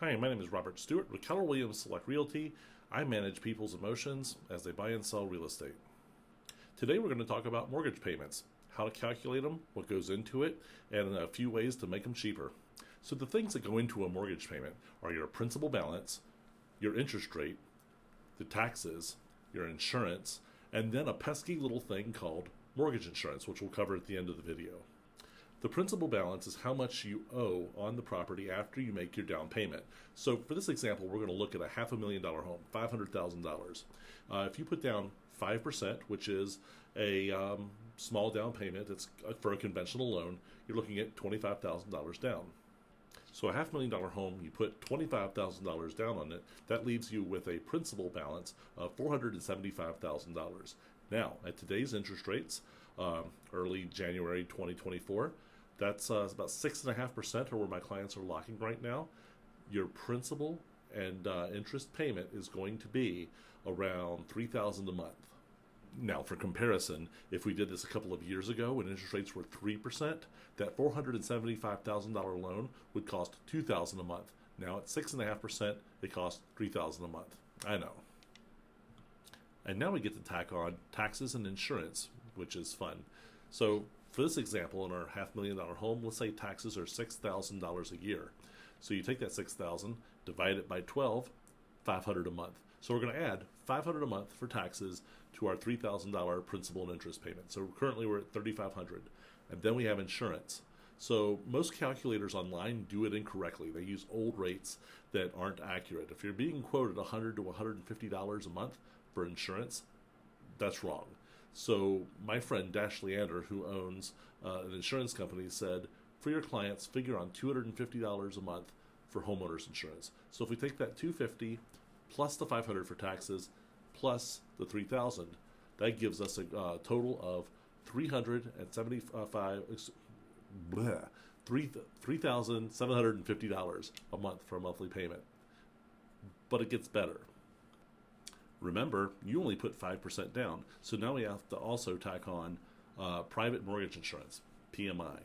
Hi, my name is Robert Stewart with Keller Williams Select Realty. I manage people's emotions as they buy and sell real estate. Today we're going to talk about mortgage payments, how to calculate them, what goes into it, and a few ways to make them cheaper. So the things that go into a mortgage payment are your principal balance, your interest rate, the taxes, your insurance, and then a pesky little thing called mortgage insurance, which we'll cover at the end of the video. The principal balance is how much you owe on the property after you make your down payment. So for this example, we're going to look at a $500,000 home, $500,000. If you put down 5%, which is a small down payment, it's for a conventional loan, you're looking at $25,000 down. So a $500,000 home, you put $25,000 down on it, that leaves you with a principal balance of $475,000. Now, at today's interest rates, early January 2024, that's about 6.5% are where my clients are locking right now. Your principal and interest payment is going to be around $3,000 a month. Now, for comparison, if we did this a couple of years ago when interest rates were 3%, that $475,000 loan would cost $2,000 a month. Now at 6.5%, it costs $3,000 a month. I know. And now we get to tack on taxes and insurance, which is fun. So for this example, in our $500,000 home, let's say taxes are $6,000 a year. So you take that $6,000, divide it by 12, $500 a month. So we're going to add $500 a month for taxes to our $3,000 principal and interest payment. So currently we're at $3,500. And then we have insurance. So most calculators online do it incorrectly. They use old rates that aren't accurate. If you're being quoted $100 to $150 a month for insurance, that's wrong. So my friend Dash Leander, who owns an insurance company, said, for your clients, figure on $250 a month for homeowners insurance. So if we take that $250 plus the $500 for taxes plus the $3,000, that gives us a total of $3,750 a month for a monthly payment. But it gets better. Remember, you only put 5% down, so now we have to also tack on private mortgage insurance, PMI.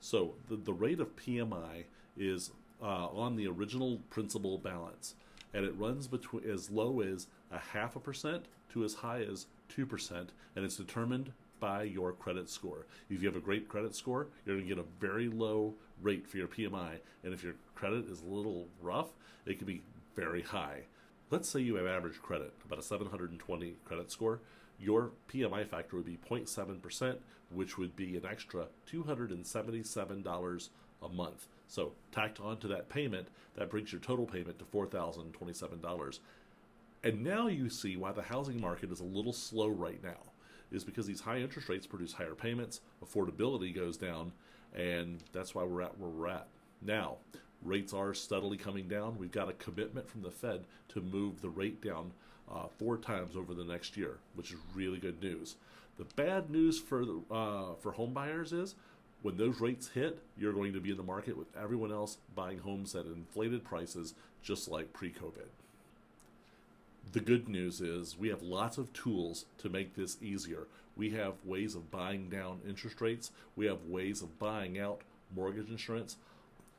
So the rate of PMI is on the original principal balance, and it runs between as low as 0.5% to as high as 2%, and it's determined by your credit score. If you have a great credit score, you're going to get a very low rate for your PMI, and if your credit is a little rough, it can be very high. Let's say you have average credit, about a 720 credit score. Your PMI factor would be 0.7%, which would be an extra $277 a month. So tacked on to that payment, that brings your total payment to $4,027. And now you see why the housing market is a little slow right now, is because these high interest rates produce higher payments, affordability goes down, and that's why we're at where we're at. Now, rates are steadily coming down. We've got a commitment from the Fed to move the rate down 4 times over the next year, which is really good news. The bad news for home buyers is when those rates hit, you're going to be in the market with everyone else buying homes at inflated prices, just like pre-COVID. The good news is we have lots of tools to make this easier. We have ways of buying down interest rates. We have ways of buying out mortgage insurance.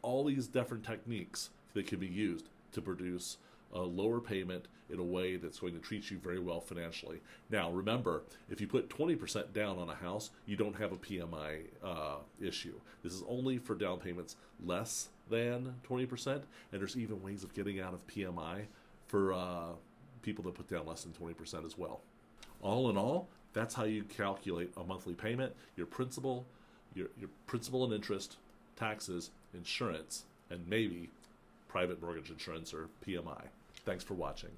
All these different techniques that can be used to produce a lower payment in a way that's going to treat you very well financially. Now, remember, if you put 20% down on a house, you don't have a PMI issue. This is only for down payments less than 20%, and there's even ways of getting out of PMI for people that put down less than 20% as well. All in all, that's how you calculate a monthly payment, your principal and interest, taxes, insurance, and maybe private mortgage insurance or PMI. Thanks for watching.